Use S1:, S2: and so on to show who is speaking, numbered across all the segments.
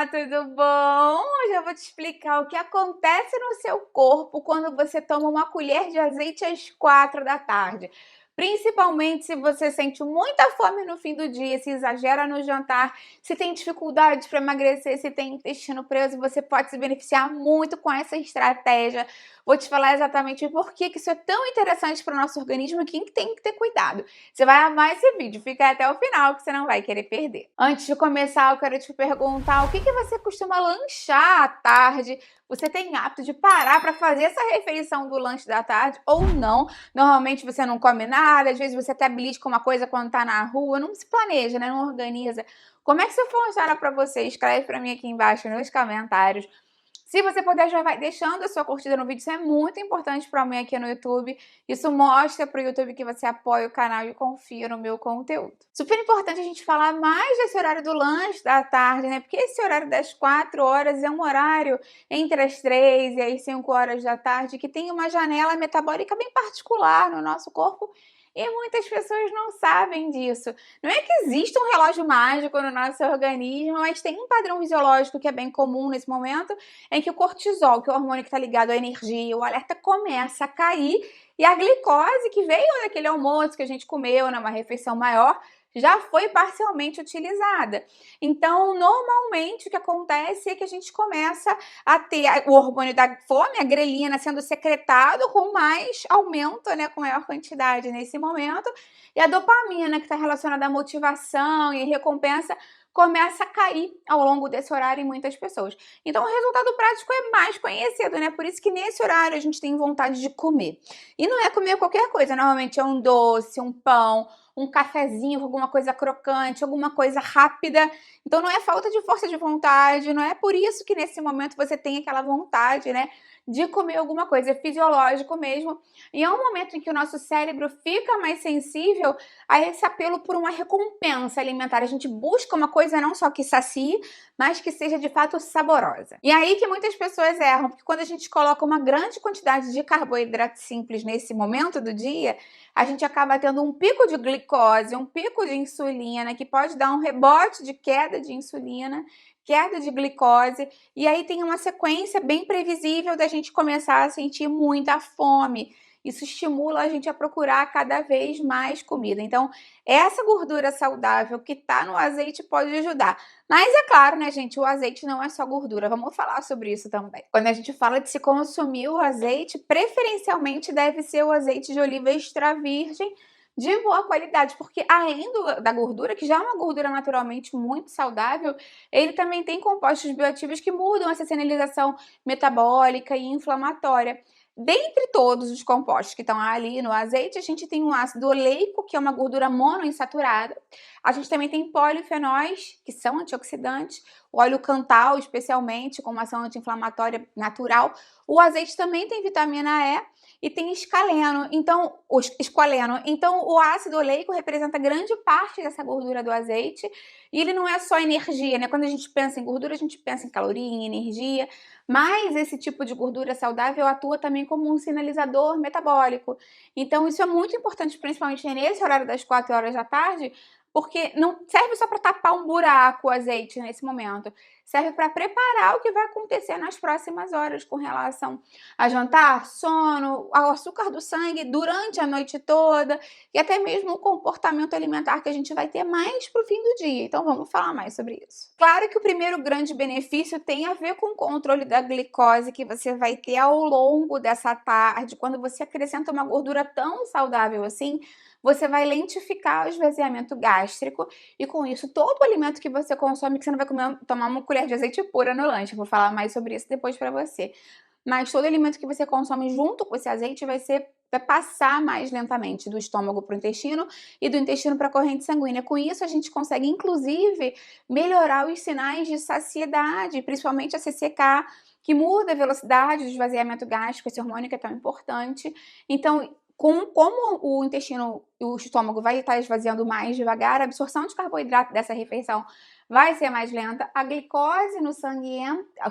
S1: Olá, tudo bom? Hoje eu vou te explicar o que acontece no seu corpo quando você toma uma colher de azeite às 4 da tarde. Principalmente se você sente muita fome no fim do dia, se exagera no jantar, se tem dificuldade para emagrecer, se tem intestino preso, você pode se beneficiar muito com essa estratégia. Vou te falar exatamente por que isso é tão interessante para o nosso organismo e quem tem que ter cuidado. Você vai amar esse vídeo, fica até o final que você não vai querer perder. Antes de começar, eu quero te perguntar o que você costuma lanchar à tarde? Você tem hábito de parar para fazer essa refeição do lanche da tarde ou não? Normalmente você não come nada, às vezes você até belisca uma coisa quando tá na rua, não se planeja, né? Não organiza. Como é que isso funciona para você? Escreve para mim aqui embaixo nos comentários. Se você puder, já vai deixando a sua curtida no vídeo, isso é muito importante para mim aqui no YouTube. Isso mostra para o YouTube que você apoia o canal e confia no meu conteúdo. Super importante a gente falar mais desse horário do lanche da tarde, né? Porque esse horário das 4 horas é um horário entre as 3 e as 5 horas da tarde que tem uma janela metabólica bem particular no nosso corpo. E muitas pessoas não sabem disso. Não é que existe um relógio mágico no nosso organismo, mas tem um padrão fisiológico que é bem comum nesse momento, em que o cortisol, que é o hormônio que está ligado à energia, o alerta começa a cair e a glicose que veio daquele almoço que a gente comeu numa refeição maior já foi parcialmente utilizada. Então, normalmente, o que acontece é que a gente começa a ter o hormônio da fome, a grelina, sendo secretado com mais aumento, né, com maior quantidade nesse momento, e a dopamina, que está relacionada à motivação e recompensa, começa a cair ao longo desse horário em muitas pessoas. Então, o resultado prático é mais conhecido, né? Por isso que nesse horário a gente tem vontade de comer. E não é comer qualquer coisa, normalmente é um doce, um pão, um cafezinho, alguma coisa crocante, alguma coisa rápida. Então, não é falta de força de vontade, não é por isso que nesse momento você tem aquela vontade, né, de comer alguma coisa, é fisiológico mesmo. E é um momento em que o nosso cérebro fica mais sensível a esse apelo por uma recompensa alimentar. A gente busca uma coisa não só que sacie, mas que seja de fato saborosa. E aí que muitas pessoas erram, porque quando a gente coloca uma grande quantidade de carboidrato simples nesse momento do dia, a gente acaba tendo um pico de glicose, um pico de insulina, que pode dar um rebote de queda de insulina, queda de glicose, e aí tem uma sequência bem previsível da gente começar a sentir muita fome. Isso estimula a gente a procurar cada vez mais comida. Então, essa gordura saudável que está no azeite pode ajudar. Mas é claro, né, gente, o azeite não é só gordura. Vamos falar sobre isso também. Quando a gente fala de se consumir o azeite, preferencialmente deve ser o azeite de oliva extra virgem, de boa qualidade, porque além da gordura, que já é uma gordura naturalmente muito saudável, ele também tem compostos bioativos que mudam essa sinalização metabólica e inflamatória. Dentre todos os compostos que estão ali no azeite, a gente tem o ácido oleico, que é uma gordura monoinsaturada. A gente também tem polifenóis, que são antioxidantes, o óleo cantal, especialmente, com uma ação anti-inflamatória natural. O azeite também tem vitamina E e tem esqualeno. Então, o ácido oleico representa grande parte dessa gordura do azeite. E ele não é só energia, né? Quando a gente pensa em gordura, a gente pensa em caloria, em energia. Mas esse tipo de gordura saudável atua também como um sinalizador metabólico. Então, isso é muito importante, principalmente nesse horário das 4 horas da tarde, porque não serve só para tapar um buraco o azeite nesse momento. Serve para preparar o que vai acontecer nas próximas horas com relação a jantar, sono, ao açúcar do sangue durante a noite toda e até mesmo o comportamento alimentar que a gente vai ter mais para o fim do dia. Então vamos falar mais sobre isso. Claro que o primeiro grande benefício tem a ver com o controle da glicose que você vai ter ao longo dessa tarde. Quando você acrescenta uma gordura tão saudável assim, você vai lentificar o esvaziamento gástrico e com isso todo o alimento que você consome, que você não vai comer, tomar uma colher de azeite pura no lanche. Eu vou falar mais sobre isso depois para você. Mas todo alimento que você consome junto com esse azeite vai passar mais lentamente do estômago para o intestino e do intestino para a corrente sanguínea. Com isso, a gente consegue, inclusive, melhorar os sinais de saciedade, principalmente a CCK, que muda a velocidade do esvaziamento gástrico, esse hormônio que é tão importante. Então, Como o estômago vai estar esvaziando mais devagar, a absorção de carboidrato dessa refeição vai ser mais lenta, a glicose no sangue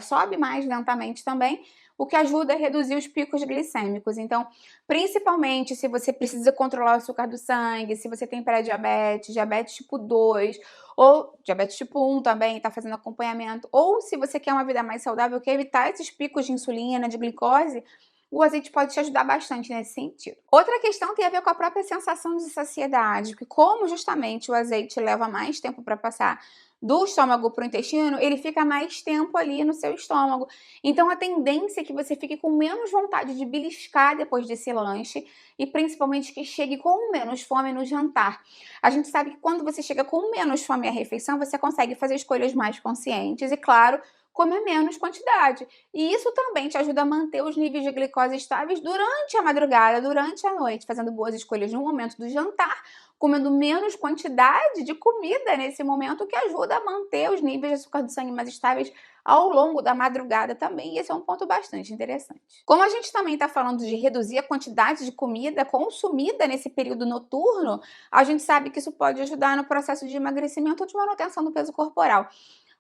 S1: sobe mais lentamente também, o que ajuda a reduzir os picos glicêmicos. Então, principalmente se você precisa controlar o açúcar do sangue, se você tem pré-diabetes, diabetes tipo 2, ou diabetes tipo 1 também, está fazendo acompanhamento, ou se você quer uma vida mais saudável, quer evitar esses picos de insulina, de glicose, o azeite pode te ajudar bastante nesse sentido. Outra questão tem a ver com a própria sensação de saciedade, porque como justamente o azeite leva mais tempo para passar do estômago para o intestino, ele fica mais tempo ali no seu estômago. Então a tendência é que você fique com menos vontade de beliscar depois desse lanche e principalmente que chegue com menos fome no jantar. A gente sabe que quando você chega com menos fome à refeição, você consegue fazer escolhas mais conscientes e, claro, comer menos quantidade. E isso também te ajuda a manter os níveis de glicose estáveis durante a madrugada, durante a noite, fazendo boas escolhas no momento do jantar, comendo menos quantidade de comida nesse momento, que ajuda a manter os níveis de açúcar do sangue mais estáveis ao longo da madrugada também, e esse é um ponto bastante interessante. Como a gente também está falando de reduzir a quantidade de comida consumida nesse período noturno, a gente sabe que isso pode ajudar no processo de emagrecimento ou de manutenção do peso corporal.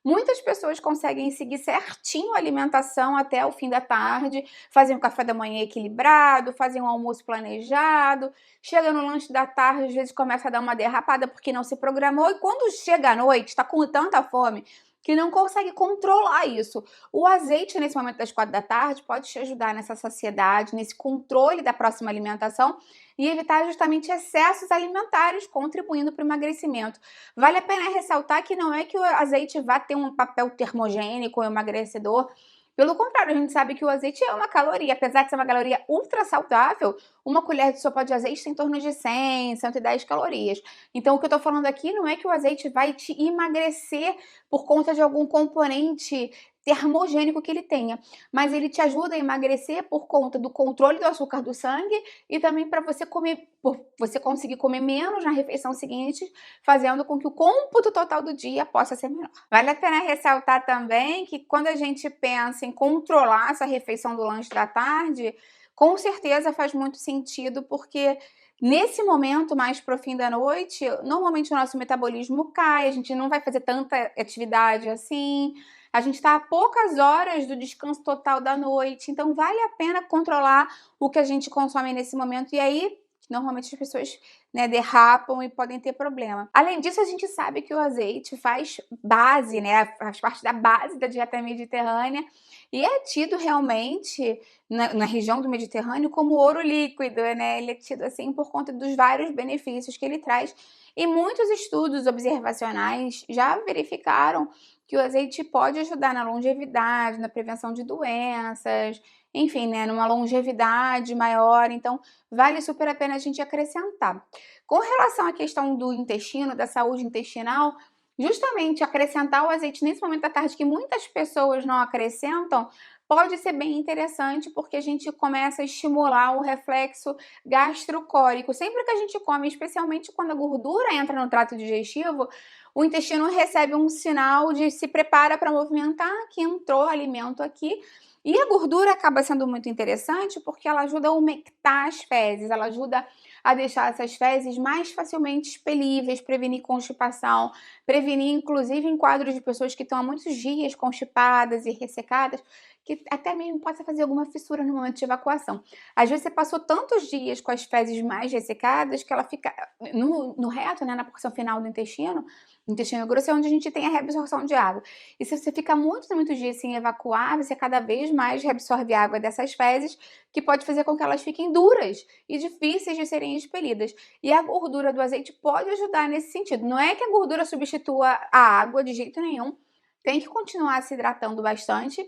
S1: Muitas pessoas conseguem seguir certinho a alimentação até o fim da tarde, fazem um café da manhã equilibrado, fazem um almoço planejado, chega no lanche da tarde, às vezes começa a dar uma derrapada porque não se programou, e quando chega à noite, está com tanta fome que não consegue controlar isso. O azeite, nesse momento das 4 da tarde, pode te ajudar nessa saciedade, nesse controle da próxima alimentação e evitar justamente excessos alimentares, contribuindo para o emagrecimento. Vale a pena ressaltar que não é que o azeite vá ter um papel termogênico ou emagrecedor. Pelo contrário, a gente sabe que o azeite é uma caloria, apesar de ser uma caloria ultra saudável, uma colher de sopa de azeite tem em torno de 100, 110 calorias. Então, o que eu tô falando aqui não é que o azeite vai te emagrecer por conta de algum componente termogênico que ele tenha, mas ele te ajuda a emagrecer por conta do controle do açúcar do sangue e também para você comer, por você conseguir comer menos na refeição seguinte, fazendo com que o cômputo total do dia possa ser menor. Vale a pena ressaltar também que quando a gente pensa em controlar essa refeição do lanche da tarde, com certeza faz muito sentido, porque nesse momento mais pro fim da noite, normalmente o nosso metabolismo cai, a gente não vai fazer tanta atividade assim, a gente está a poucas horas do descanso total da noite, então vale a pena controlar o que a gente consome nesse momento, e aí normalmente as pessoas, né, derrapam e podem ter problema. Além disso, a gente sabe que o azeite faz base, né, faz parte da base da dieta mediterrânea e é tido realmente na região do Mediterrâneo como ouro líquido, né? Ele é tido assim por conta dos vários benefícios que ele traz. E muitos estudos observacionais já verificaram que o azeite pode ajudar na longevidade, na prevenção de doenças, enfim, né, numa longevidade maior. Então, vale super a pena a gente acrescentar. Com relação à questão do intestino, da saúde intestinal, justamente acrescentar o azeite nesse momento da tarde, que muitas pessoas não acrescentam, pode ser bem interessante, porque a gente começa a estimular o reflexo gastrocólico. Sempre que a gente come, especialmente quando a gordura entra no trato digestivo, o intestino recebe um sinal de se prepara para movimentar, que entrou alimento aqui. E a gordura acaba sendo muito interessante porque ela ajuda a umectar as fezes, ela ajuda a deixar essas fezes mais facilmente expelíveis, prevenir constipação, prevenir inclusive em quadros de pessoas que estão há muitos dias constipadas e ressecadas, que até mesmo possa fazer alguma fissura no momento de evacuação. Às vezes você passou tantos dias com as fezes mais ressecadas que ela fica no reto, né, na porção final do intestino, o intestino grosso é onde a gente tem a reabsorção de água. E se você fica muitos dias sem evacuar, você cada vez mais reabsorve água dessas fezes, que pode fazer com que elas fiquem duras e difíceis de serem expelidas. E a gordura do azeite pode ajudar nesse sentido. Não é que a gordura substitua a água de jeito nenhum, tem que continuar se hidratando bastante,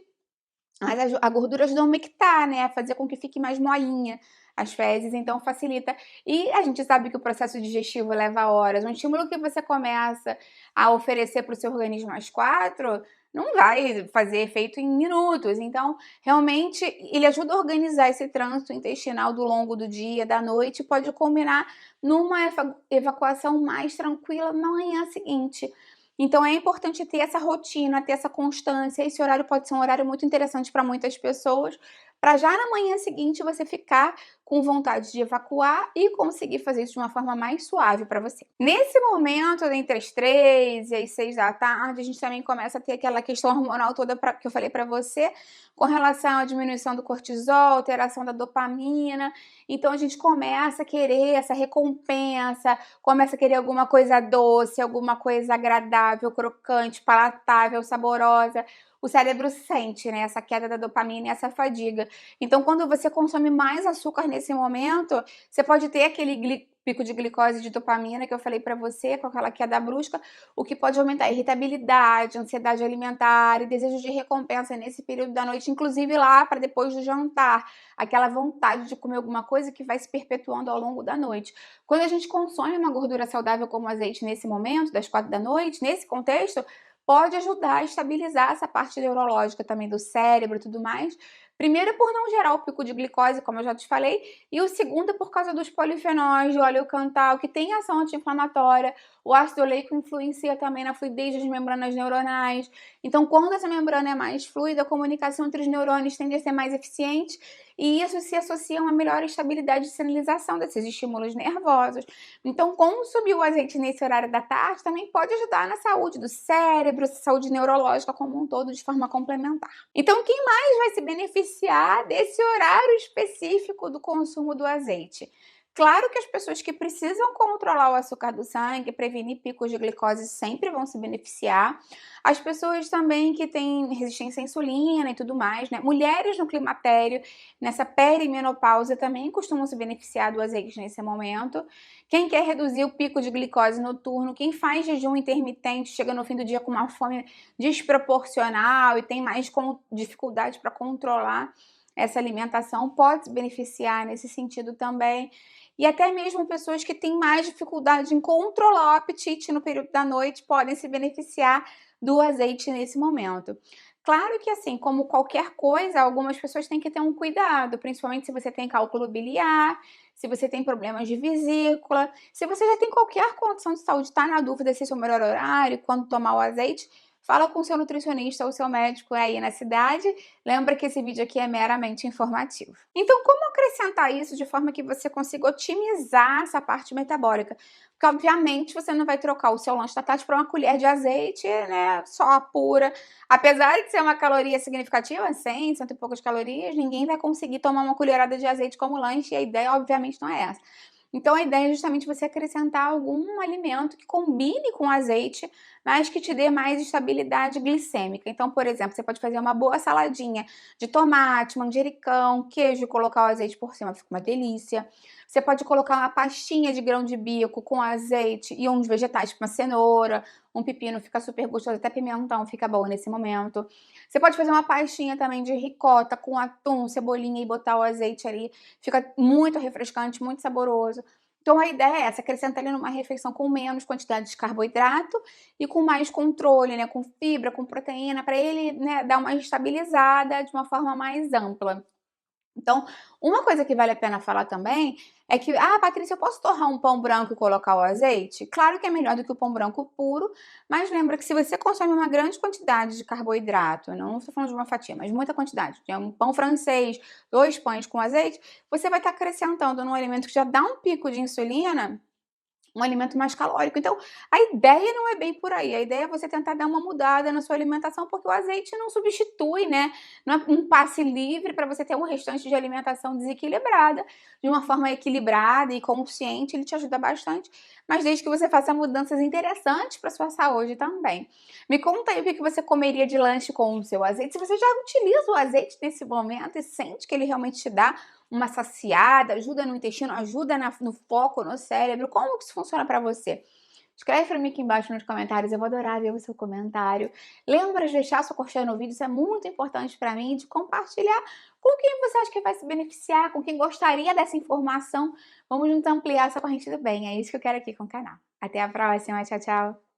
S1: mas a gordura ajuda a umectar, né, a fazer com que fique mais molinha as fezes, então facilita. E a gente sabe que o processo digestivo leva horas. Um estímulo que você começa a oferecer para o seu organismo às 4, não vai fazer efeito em minutos. Então, realmente, ele ajuda a organizar esse trânsito intestinal do longo do dia, da noite, e pode combinar numa evacuação mais tranquila na manhã seguinte. Então é importante ter essa rotina, ter essa constância. Esse horário pode ser um horário muito interessante para muitas pessoas, para já na manhã seguinte você ficar com vontade de evacuar e conseguir fazer isso de uma forma mais suave para você. Nesse momento, entre as 3 e as 6 da tarde, a gente também começa a ter aquela questão hormonal toda que eu falei para você, com relação à diminuição do cortisol, alteração da dopamina. Então a gente começa a querer essa recompensa, começa a querer alguma coisa doce, alguma coisa agradável, crocante, palatável, saborosa. O cérebro sente, né, essa queda da dopamina e essa fadiga. Então, quando você consome mais açúcar nesse momento, você pode ter aquele pico de glicose de dopamina que eu falei para você, com aquela queda brusca, o que pode aumentar a irritabilidade, ansiedade alimentar e desejo de recompensa nesse período da noite, inclusive lá para depois do jantar, aquela vontade de comer alguma coisa que vai se perpetuando ao longo da noite. Quando a gente consome uma gordura saudável como azeite nesse momento, das 4 da noite, nesse contexto, pode ajudar a estabilizar essa parte neurológica também do cérebro e tudo mais. Primeiro, por não gerar o pico de glicose, como eu já te falei, e o segundo, por causa dos polifenóis de óleo cantal, que tem ação anti-inflamatória. O ácido oleico influencia também na fluidez das membranas neuronais. Então, quando essa membrana é mais fluida, a comunicação entre os neurônios tende a ser mais eficiente, e isso se associa a uma melhor estabilidade de sinalização desses estímulos nervosos. Então, consumir o azeite nesse horário da tarde também pode ajudar na saúde do cérebro, saúde neurológica como um todo, de forma complementar. Então, quem mais vai se beneficiar desse horário específico do consumo do azeite? Claro que as pessoas que precisam controlar o açúcar do sangue, prevenir picos de glicose, sempre vão se beneficiar. As pessoas também que têm resistência à insulina e tudo mais, né? Mulheres no climatério, nessa perimenopausa, também costumam se beneficiar do azeite nesse momento. Quem quer reduzir o pico de glicose noturno, quem faz jejum intermitente, chega no fim do dia com uma fome desproporcional e tem mais dificuldade para controlar essa alimentação, pode se beneficiar nesse sentido também. E até mesmo pessoas que têm mais dificuldade em controlar o apetite no período da noite podem se beneficiar do azeite nesse momento. Claro que assim, como qualquer coisa, algumas pessoas têm que ter um cuidado, principalmente se você tem cálculo biliar, se você tem problemas de vesícula, se você já tem qualquer condição de saúde, está na dúvida se esse é o melhor horário, quando tomar o azeite, fala com o seu nutricionista ou seu médico aí na cidade. Lembra que esse vídeo aqui é meramente informativo. Então, como acrescentar isso de forma que você consiga otimizar essa parte metabólica? Porque, obviamente, você não vai trocar o seu lanche da tarde por uma colher de azeite, né, só pura. Apesar de ser uma caloria significativa, 100, cento e poucas calorias, ninguém vai conseguir tomar uma colherada de azeite como lanche, e a ideia, obviamente, não é essa. Então, a ideia é justamente você acrescentar algum alimento que combine com azeite, mas que te dê mais estabilidade glicêmica. Então, por exemplo, você pode fazer uma boa saladinha de tomate, manjericão, queijo e colocar o azeite por cima, fica uma delícia. Você pode colocar uma pastinha de grão de bico com azeite e uns vegetais, tipo uma cenoura, um pepino, fica super gostoso, até pimentão fica bom nesse momento. Você pode fazer uma pastinha também de ricota com atum, cebolinha e botar o azeite ali, fica muito refrescante, muito saboroso. Então a ideia é essa, acrescentar ele numa refeição com menos quantidade de carboidrato e com mais controle, né, com fibra, com proteína, para ele, né, dar uma estabilizada de uma forma mais ampla. Então, uma coisa que vale a pena falar também é que, Patrícia, eu posso torrar um pão branco e colocar o azeite? Claro que é melhor do que o pão branco puro, mas lembra que se você consome uma grande quantidade de carboidrato, não estou falando de uma fatia, mas muita quantidade, de um pão francês, 2 pães com azeite, você vai estar acrescentando num alimento que já dá um pico de insulina, um alimento mais calórico. Então, a ideia não é bem por aí. A ideia é você tentar dar uma mudada na sua alimentação, porque o azeite não substitui, né? Não é um passe livre para você ter um restante de alimentação desequilibrada. De uma forma equilibrada e consciente, ele te ajuda bastante, mas desde que você faça mudanças interessantes para sua saúde também. Me conta aí o que você comeria de lanche com o seu azeite. Se você já utiliza o azeite nesse momento e sente que ele realmente te dá uma saciada, ajuda no intestino, ajuda no foco, no cérebro. Como que isso funciona para você? Escreve para mim aqui embaixo nos comentários, eu vou adorar ver o seu comentário. Lembra de deixar sua curtida no vídeo, isso é muito importante para mim, de compartilhar com quem você acha que vai se beneficiar, com quem gostaria dessa informação. Vamos juntos ampliar essa corrente do bem, é isso que eu quero aqui com o canal. Até a próxima, tchau, tchau!